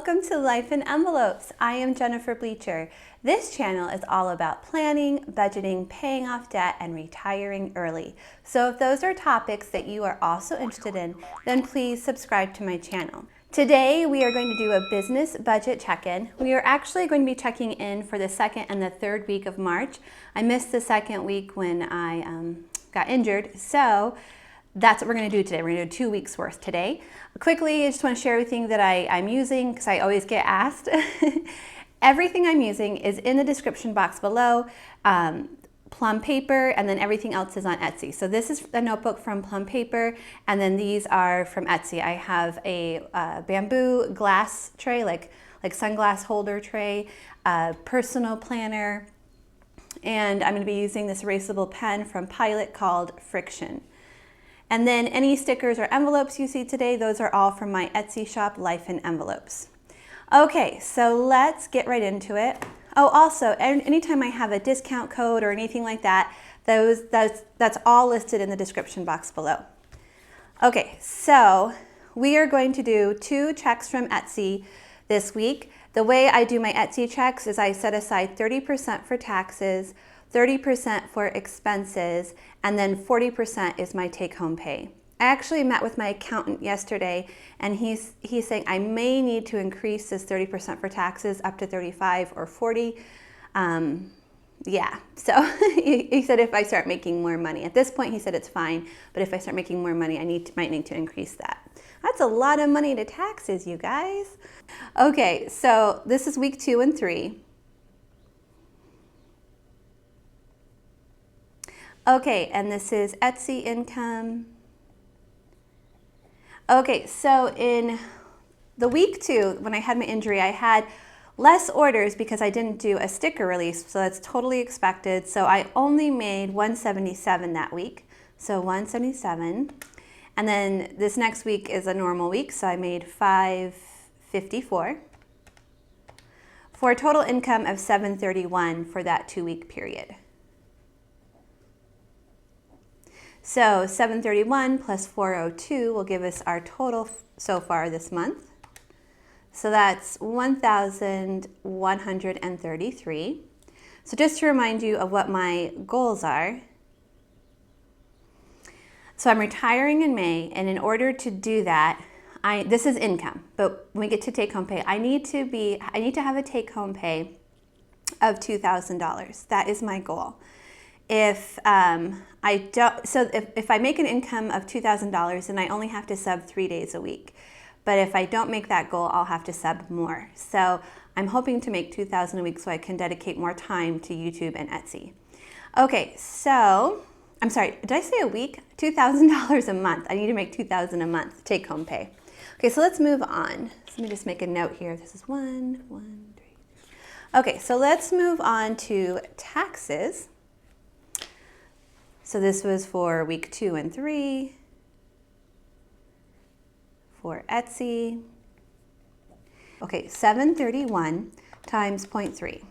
welcome to Life in Envelopes. I am Jennifer Bleecher. This channel is all about planning, budgeting, paying off debt, and retiring early. So if those are topics that you are also interested in, then please subscribe to my channel. Today we are going to do a business budget check-in. We are actually going to be checking in for the second and the third week of March. I missed the second week when I got injured, so that's what we're going to do today. We're going to do 2 weeks worth today. Quickly, I just want to share everything that I'm using because I always get asked. Everything I'm using is in the description box below. Plum Paper, and then everything else is on Etsy. So this is a notebook from Plum Paper, and then these are from Etsy. I have a bamboo glass tray, like sunglass holder tray, a personal planner, and I'm going to be using this erasable pen from Pilot called Friction. And then any stickers or envelopes you see today, those are all from my Etsy shop, Life in Envelopes. Okay, so let's get right into it. Oh, also, anytime I have a discount code or anything like that, that's all listed in the description box below. Okay, so we are going to do 2 checks from Etsy this week. The way I do my Etsy checks is I set aside 30% for taxes, 30% for expenses, and then 40% is my take-home pay. I actually met with my accountant yesterday, and he's saying I may need to increase this 30% for taxes up to 35 or 40. Yeah, so he said if I start making more money. At this point, he said it's fine, but if I start making more money, I might need to increase that. That's a lot of money to taxes, you guys. Okay, so this is week 2 and 3. Okay, and this is Etsy income. Okay, so in the week 2, when I had my injury, I had less orders because I didn't do a sticker release, so that's totally expected. So I only made $177 that week, so $177. And then this next week is a normal week, so I made $554 for a total income of $731 for that 2-week period. So 731 plus 402 will give us our total so far this month. So that's 1,133. So just to remind you of what my goals are. So I'm retiring in May, and in order to do that, this is income, but when we get to take-home pay, I need to have a take-home pay of $2,000. That is my goal. If if I make an income of $2,000, then I only have to sub 3 days a week. But if I don't make that goal, I'll have to sub more. So I'm hoping to make $2,000 a week so I can dedicate more time to YouTube and Etsy. Okay, so I'm sorry, did I say a week? $2,000 a month. I need to make $2,000 a month take home pay. Okay, so let's move on. So let me just make a note here. This is 1, 1, 3. Okay, so let's move on to taxes. So this was for week 2 and 3, for Etsy. Okay, 731 times 0.3.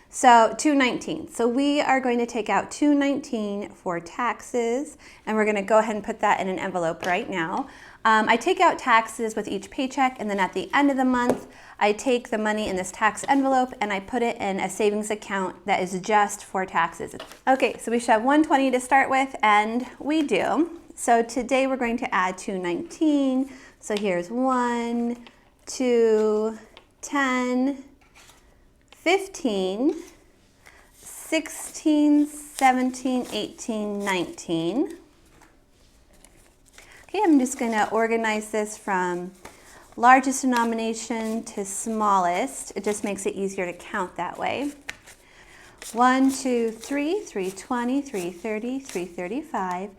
So 219. So we are going to take out 219 for taxes, and we're going to go ahead and put that in an envelope right now. I take out taxes with each paycheck, and then at the end of the month, I take the money in this tax envelope and I put it in a savings account that is just for taxes. Okay, so we should have 120 to start with, and we do. So today we're going to add 219. So here's 1, 2, 10, 15, 16, 17, 18, 19. Okay, I'm just going to organize this from largest denomination to smallest. It just makes it easier to count that way. 1, 2, 3, 320, 330, 335,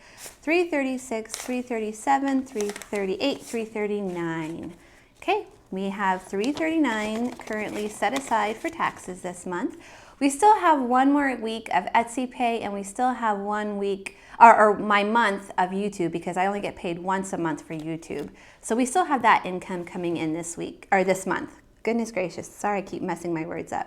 336, 337, 338, 339. Okay, we have 339 currently set aside for taxes this month. We still have 1 more week of Etsy pay, and we still have 1 week, or my month of YouTube, because I only get paid once a month for YouTube. So we still have that income coming in this week, or this month Goodness gracious, sorry I keep messing my words up.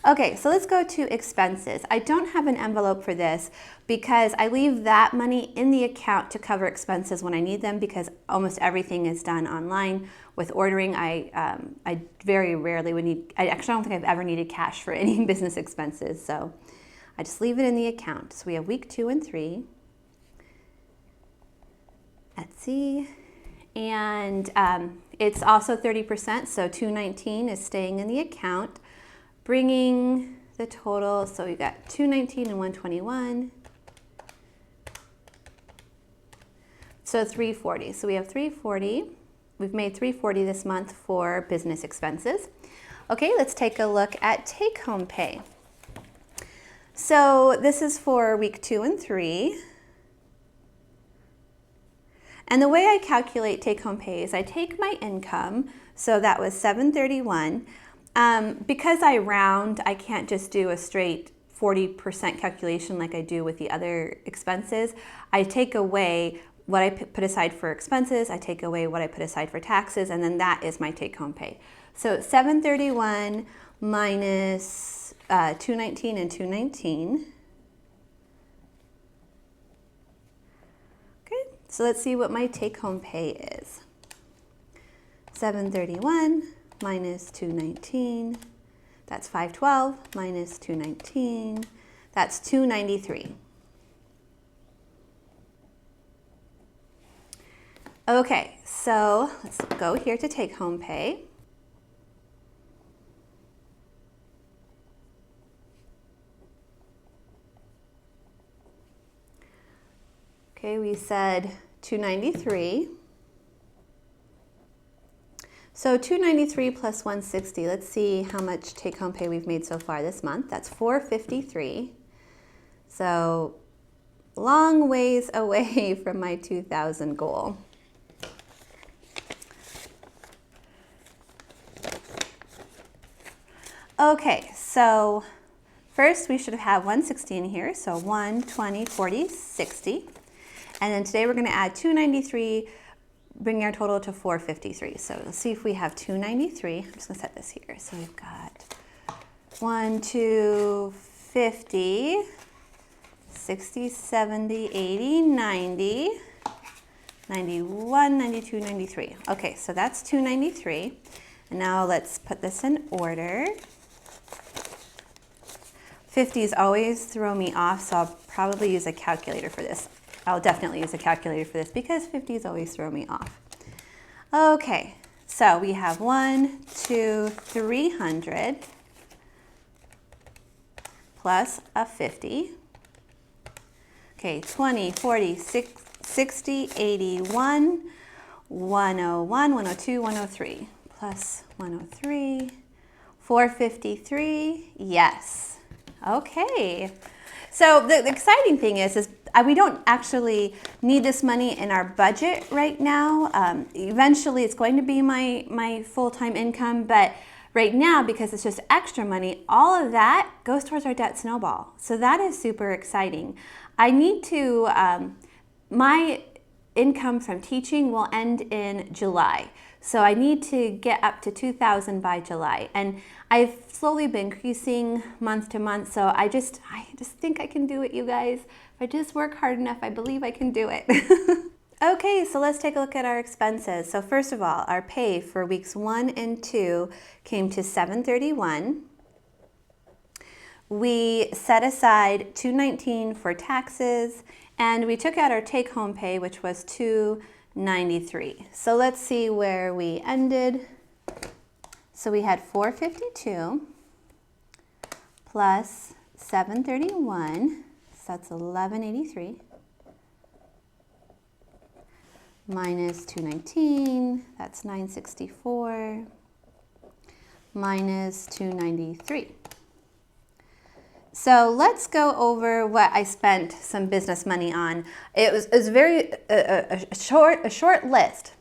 Okay, so let's go to expenses. I don't have an envelope for this because I leave that money in the account to cover expenses when I need them, because almost everything is done online. With ordering, I very rarely would need, I actually don't think I've ever needed cash for any business expenses, so I just leave it in the account. So we have week 2 and 3. Let's see, and it's also 30%, so $219 is staying in the account, bringing the total, so we got $219 and $121, so $340. So we have $340. We've made $340 this month for business expenses. Okay, let's take a look at take-home pay. So this is for week 2 and 3. And the way I calculate take-home pay is I take my income, so that was $731. Because I round, I can't just do a straight 40% calculation like I do with the other expenses. I take away what I put aside for expenses, I take away what I put aside for taxes, and then that is my take-home pay. So $731 minus $219 and $219. Okay, so let's see what my take-home pay is. $731 minus $219, that's $512 minus $219, that's $293. Okay, so let's go here to take-home pay. Okay, we said $293. So $293 plus $160, let's see how much take-home pay we've made so far this month. That's $453. So long ways away from my 2,000 goal. Okay, so first we should have 160 in here, so 1, 20, 40, 60. And then today we're going to add 293, bringing our total to 453. So let's see if we have 293. I'm just going to set this here. So we've got 1, 2, 50, 60, 70, 80, 90, 91, 92, 93. Okay, so that's 293. And now let's put this in order. 50s always throw me off, so I'll probably use a calculator for this. I'll definitely use a calculator for this because 50s always throw me off. Okay, so we have 1, 2, 300 plus a 50. Okay, 20, 40, 60, 81, 101, 102, 103 plus 103, 453, yes. Okay, so the exciting thing is we don't actually need this money in our budget right now. Eventually it's going to be my full-time income, but right now, because it's just extra money, all of that goes towards our debt snowball. So that is super exciting. I need to, my income from teaching will end in July. So I need to get up to 2,000 by July. And I've slowly been increasing month to month. So I just think I can do it, you guys. If I just work hard enough, I believe I can do it. Okay, so let's take a look at our expenses. So first of all, our pay for weeks 1 and 2 came to $731. We set aside $219 for taxes, and we took out our take-home pay, which was $293. So let's see where we ended. So we had $452 plus $731, so that's $1183. Minus $219, that's $964, minus $293. So let's go over what I spent some business money on. It was a short list.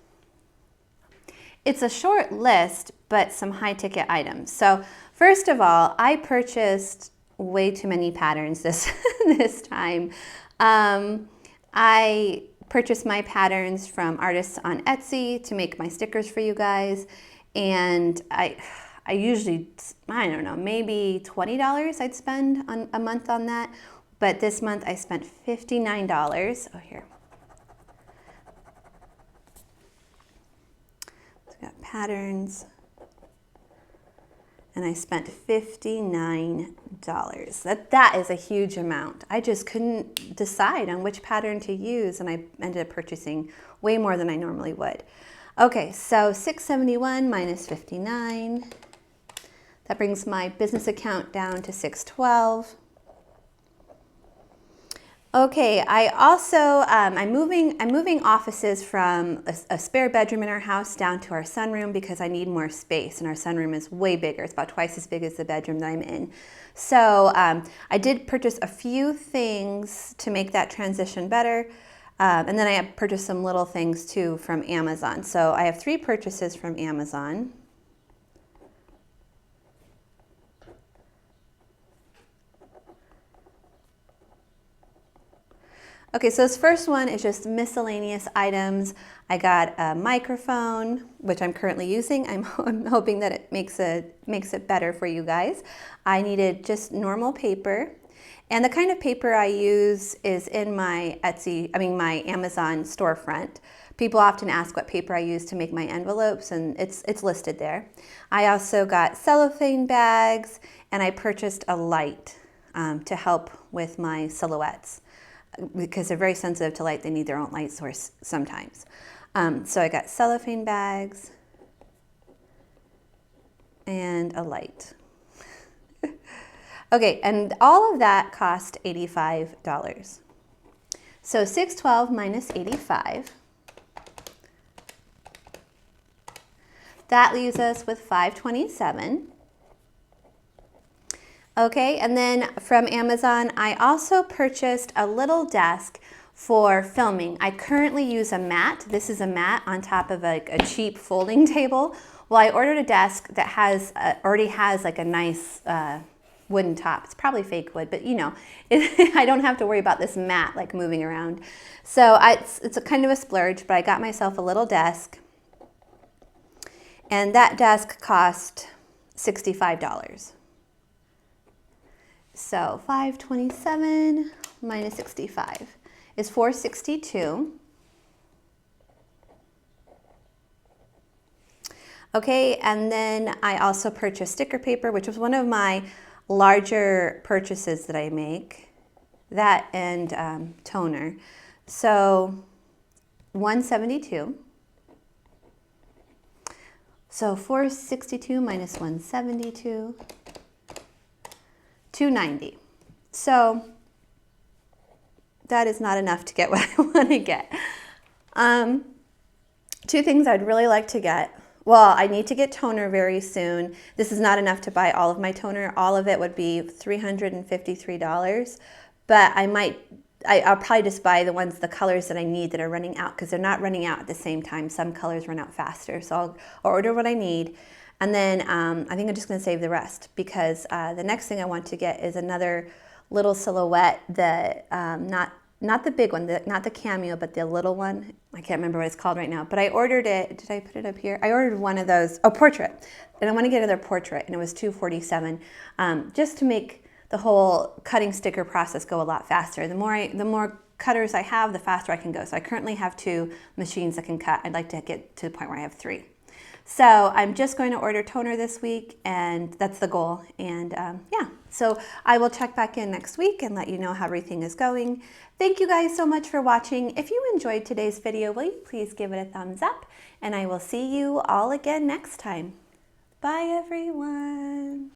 It's a short list, but some high ticket items. So first of all, I purchased way too many patterns this time. I purchased my patterns from artists on Etsy to make my stickers for you guys, and I usually, I don't know, maybe $20 I'd spend on a month on that. But this month I spent $59. Oh, here. So we got patterns. And I spent $59. That is a huge amount. I just couldn't decide on which pattern to use, and I ended up purchasing way more than I normally would. Okay, so $671 minus 59. That brings my business account down to $612. Okay, I also, I'm moving offices from a spare bedroom in our house down to our sunroom because I need more space, and our sunroom is way bigger. It's about twice as big as the bedroom that I'm in. So I did purchase a few things to make that transition better, and then I purchased some little things too from Amazon. So I have 3 purchases from Amazon. Okay, so this first one is just miscellaneous items. I got a microphone, which I'm currently using. I'm hoping that it makes it better for you guys. I needed just normal paper. And the kind of paper I use is in my my Amazon storefront. People often ask what paper I use to make my envelopes, and it's listed there. I also got cellophane bags, and I purchased a light to help with my silhouettes. Because they're very sensitive to light, they need their own light source sometimes. So I got cellophane bags and a light. Okay, and all of that cost $85. So $612 minus 85. That leaves us with $527. Okay, and then from Amazon, I also purchased a little desk for filming. I currently use a mat. This is a mat on top of a cheap folding table. Well, I ordered a desk that already has like a nice wooden top. It's probably fake wood, but you know, I don't have to worry about this mat like moving around. So it's a kind of a splurge, but I got myself a little desk, and that desk cost $65. So $527 minus 65 is $462. Okay, and then I also purchased sticker paper, which was one of my larger purchases that I make. That and toner. So $172. So $462 minus $172. $290. So that is not enough to get what I want to get. 2 things I'd really like to get. Well, I need to get toner very soon. This is not enough to buy all of my toner. All of it would be $353. But I'll probably just buy the colors that I need that are running out, because they're not running out at the same time. Some colors run out faster. So I'll order what I need. And then I think I'm just going to save the rest, because the next thing I want to get is another little silhouette that, not the big one, not the cameo, but the little one. I can't remember what it's called right now, but I ordered it. Did I put it up here? I ordered one of those, portrait. And I want to get another portrait, and it was $247, just to make the whole cutting sticker process go a lot faster. The more cutters I have, the faster I can go. So I currently have 2 machines that can cut. I'd like to get to the point where I have 3. So I'm just going to order toner this week, and that's the goal. And yeah, so I will check back in next week and let you know how everything is going. Thank you guys so much for watching. If you enjoyed today's video, will you please give it a thumbs up, and I will see you all again next time. Bye, everyone.